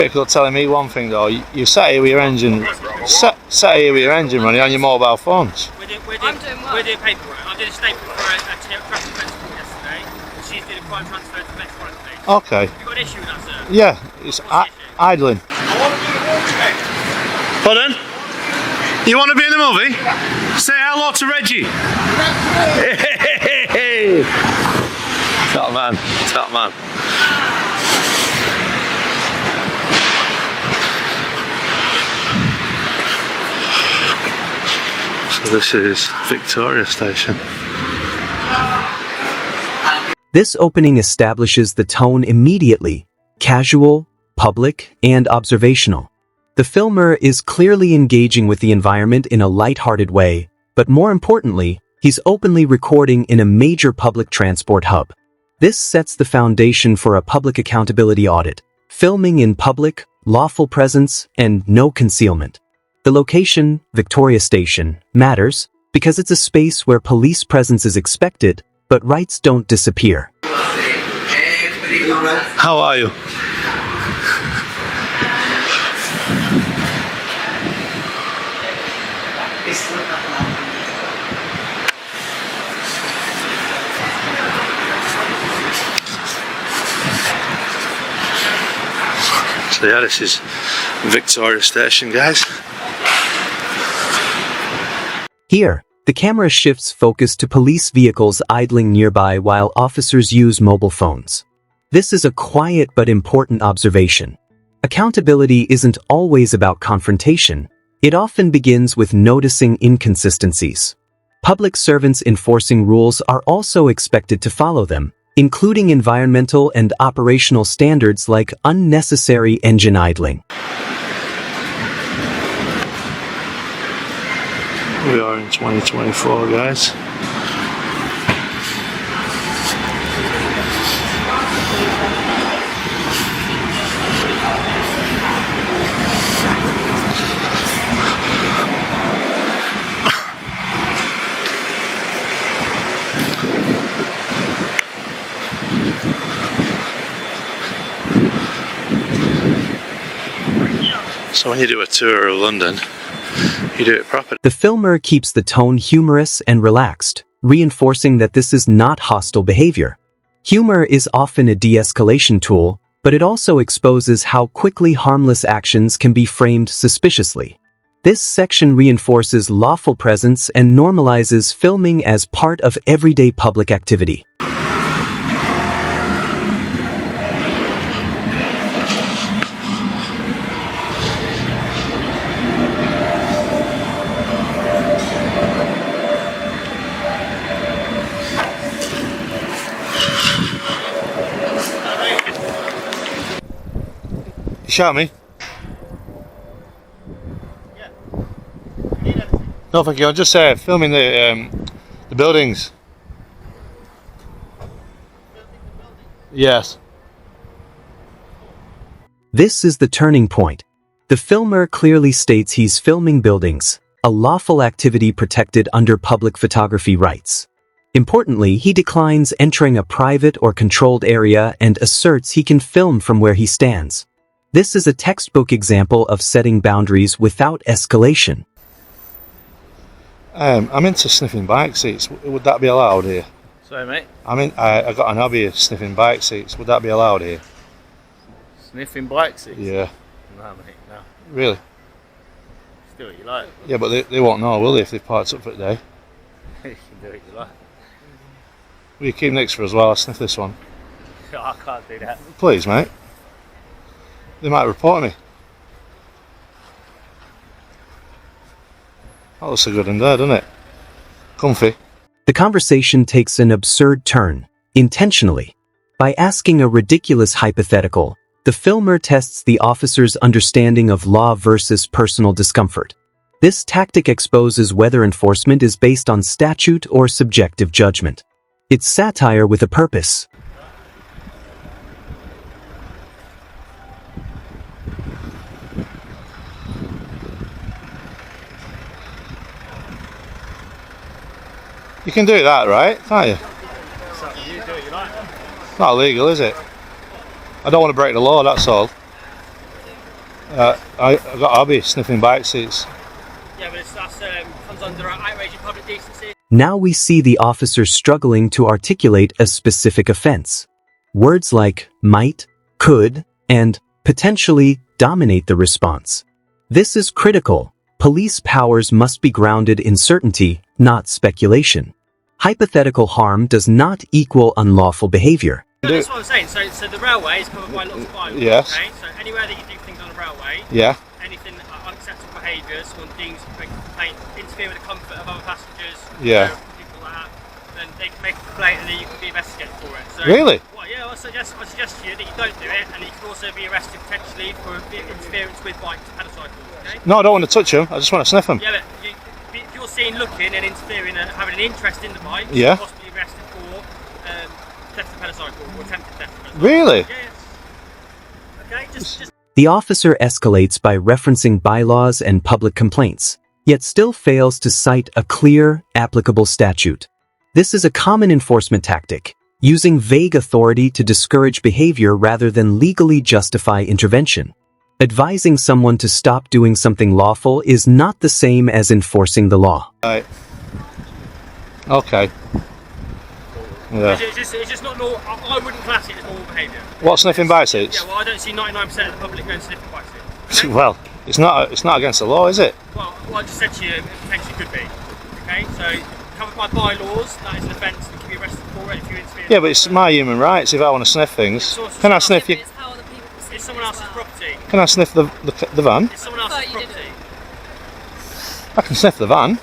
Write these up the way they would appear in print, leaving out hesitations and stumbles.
Difficult telling me one thing though. You sat here with your engine, sat here with your engine running on your mobile phones. We're doing paperwork. I did a statement for a traffic offence yesterday. She's doing a crime transfer to the Metropolitan Police. Okay. Have you got an issue with that, sir? Yeah, it's idling. I want to be in the movie. Pardon? You want to be in the movie? Say hello to Reggie. Top man, top man. So this is Victoria Station. This opening establishes the tone immediately: casual, public, and observational. The filmer is clearly engaging with the environment in a light-hearted way, but more importantly, he's openly recording in a major public transport hub. This sets the foundation for a public accountability audit: filming in public, lawful presence, and no concealment. The location, Victoria Station, matters because it's a space where police presence is expected, but rights don't disappear. How are you? So yeah, this is Victoria Station, guys. Here, the camera shifts focus to police vehicles idling nearby while officers use mobile phones. This is a quiet but important observation. Accountability isn't always about confrontation. It often begins with noticing inconsistencies. Public servants enforcing rules are also expected to follow them, including environmental and operational standards like unnecessary engine idling. We are in 2024, guys. So when you do a tour of London, you do it properly. The filmer keeps the tone humorous and relaxed, reinforcing that this is not hostile behavior. Humor is often a de-escalation tool, but it also exposes how quickly harmless actions can be framed suspiciously. This section reinforces lawful presence and normalizes filming as part of everyday public activity. Shout me. Yeah. You need anything? No, thank you. I'm just filming the buildings. Yes. This is the turning point. The filmer clearly states he's filming buildings, a lawful activity protected under public photography rights. Importantly, he declines entering a private or controlled area and asserts he can film from where he stands. This is a textbook example of setting boundaries without escalation. I'm into sniffing bike seats. Would that be allowed here? Sorry, mate. I got an hobby of sniffing bike seats. Would that be allowed here? Sniffing bike seats? Yeah. No, mate, no. Really? Do what you like. Yeah, but they won't know, will they, if they've parked up for the day? You can do what you like. Will you keep next for us while I sniff this one? I can't do that. Please, mate. They might report me. That looks so good in there, doesn't it? Comfy. The conversation takes an absurd turn, intentionally. By asking a ridiculous hypothetical, the filmer tests the officer's understanding of law versus personal discomfort. This tactic exposes whether enforcement is based on statute or subjective judgment. It's satire with a purpose. You can do that, right? Can't you? It's up to you, do what you like. It's not illegal, is it? I don't want to break the law, that's all. got a hobby, sniffing bike seats. Yeah, but that's comes under outrage in public decency. Now we see the officer struggling to articulate a specific offense. Words like might, could, and potentially dominate the response. This is critical. Police powers must be grounded in certainty, not speculation. Hypothetical harm does not equal unlawful behavior. No, that's what I'm saying. So the railway is covered by lots of bylaws. Yes. Okay. So anywhere that you do things on a railway, Yeah. anything unacceptable behaviour, someone deems to interfere with the comfort of other passengers, Yeah. people like that, then they can make a complaint and then you can be investigated for it. So, Really? Well, yeah, I suggest to you that you don't do it, and you can also be arrested potentially for interference with bikes and motorcycles. Okay? No, I don't want to touch them. I just want to sniff them. Yeah, but if you're seen looking and interfering and having an interest in the bike, Yeah. you're possibly arrested for theft of a motorcycle or attempted theft of a motorcycle. Really? Yeah. Okay, just. The officer escalates by referencing bylaws and public complaints, yet still fails to cite a clear, applicable statute. This is a common enforcement tactic, using vague authority to discourage behavior rather than legally justify intervention. Advising someone to stop doing something lawful is not the same as enforcing the law. Right. Okay. Yeah. It's just not normal. I wouldn't class it as normal behaviour. What, sniffing bike seats? Yeah, well, I don't see 99% of the public going sniffing bike seats. Okay? Well, it's not against the law, is it? Well, I just said to you, it potentially could be. Okay, so covered by bylaws, that is an offence and you can be arrested for it if you interfere. Yeah, but it's my human rights if I want to sniff things. Can I sniff you? It's how other people perceive It's someone it as else's well. property. Can I sniff the van? It's someone else's thought you property. I can sniff the van.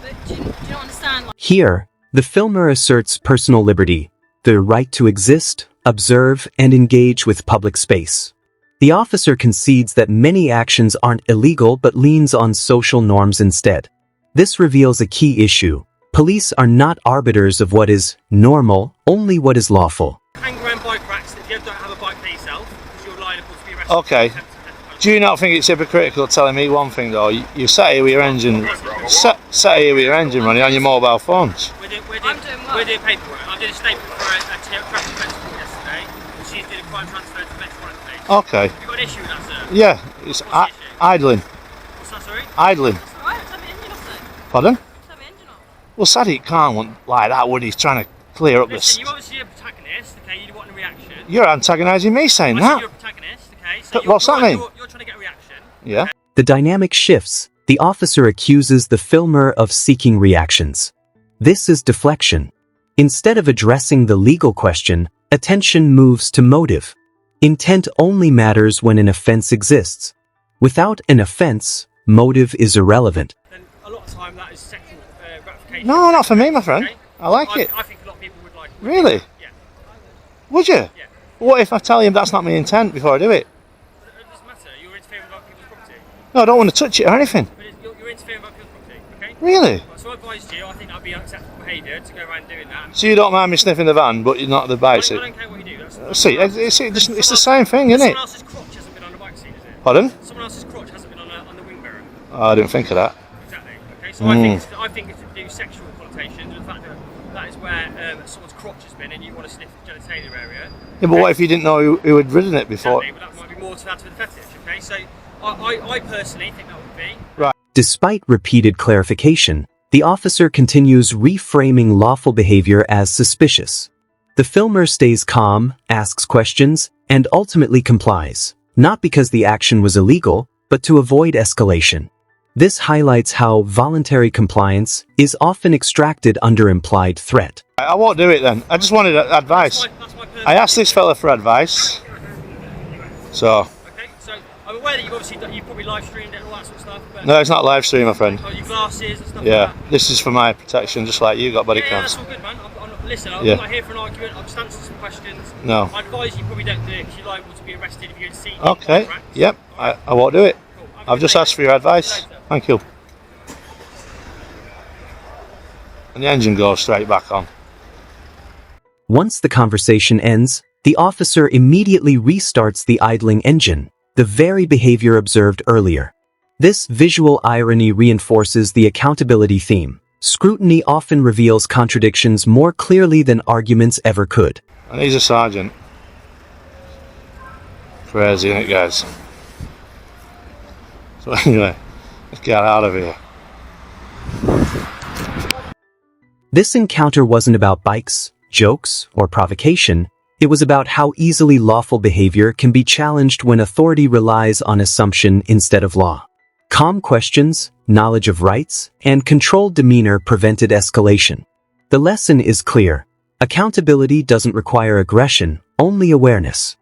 But do you not understand? Like, Here, the filmer asserts personal liberty, the right to exist, observe, and engage with public space. The officer concedes that many actions aren't illegal but leans on social norms instead. This reveals a key issue. Police are not arbiters of what is normal, only what is lawful. Hang around bike racks if you don't have a bike for yourself because you're liable to be arrested. Okay. Do you not think it's hypocritical telling me one thing though? You sat here with your engine, sat here with your engine running on your mobile phones. We're doing paperwork. I did a statement for a traffic offence yesterday, and she's doing a crime transfer to the Metropolitan Police. Okay. Have you got an issue with that, sir? Yeah, it's What's the issue? idling. What's that, sorry? Idling. that's alright, turn the engine off then. Pardon? Turn the engine off. Well, Sadiq can't want like that, would he? He's trying to clear up Listen, this. you're obviously a protagonist, okay? You want a reaction. You're antagonising me saying I said that. you're a protagonist, okay? So But what's that mean? You're trying to get a reaction. Yeah. The dynamic shifts. The officer accuses the filmer of seeking reactions. This is deflection. Instead of addressing the legal question, attention moves to motive. Intent only matters when an offense exists. Without an offense, motive is irrelevant. Then a lot of time that is sexual gratification. No, not for me, my friend. Okay? I like it. I think a lot of people would like it. Really? Yeah. Would you? Yeah. What if I tell him that's not my intent before I do it? But it doesn't matter. You're interfering with other people's property. No, I don't want to touch it or anything. But you're interfering with other people's property, okay? Really? So I advised you, I think that would be unacceptable behaviour to go around doing that. So you don't mind me sniffing the van, but you're not the I bike seat? don't care what you do. That's See, it's the same thing, isn't it? Someone else's crotch hasn't been on the bike seat, is it? Pardon? Someone else's crotch hasn't been on the wing mirror. Oh, I didn't think of that. Exactly. Okay. So Mm. I think it's to do sexual connotations with the fact that that is where someone's crotch has been, and you want to sniff the genitalia area. Yeah, but what if you didn't know who had ridden it before? Exactly, but that might be more to that to the fetish. Okay. So I personally think that would be. Right. Despite repeated clarification, the officer continues reframing lawful behavior as suspicious. The filmer stays calm, asks questions, and ultimately complies, not because the action was illegal, but to avoid escalation. This highlights how voluntary compliance is often extracted under implied threat. I won't do it then. I just wanted advice. That's my personal I asked this fella for advice. So, Okay. So I'm aware that you've probably live streamed it and all that sort of stuff. But no, it's not live stream, my friend. your glasses and stuff Yeah, like that. this is for my protection, just like you got body Yeah, cams. that's all good, man. Listen, I'm Yeah. not here for an argument. I'm just answering some questions. No. I advise you probably don't do it because you're liable to be arrested if you see. Okay, yep, I won't do it. Cool. Have a I've good just day, asked for mate. your advice. See you later. Thank you. And the engine goes straight back on. Once the conversation ends, the officer immediately restarts the idling engine, the very behavior observed earlier. This visual irony reinforces the accountability theme. Scrutiny often reveals contradictions more clearly than arguments ever could. And he's a sergeant. Crazy, isn't it, guys? So anyway, let's get out of here. This encounter wasn't about bikes, jokes, or provocation. It was about how easily lawful behavior can be challenged when authority relies on assumption instead of law. Calm questions, knowledge of rights, and controlled demeanor prevented escalation. The lesson is clear. Accountability doesn't require aggression, only awareness.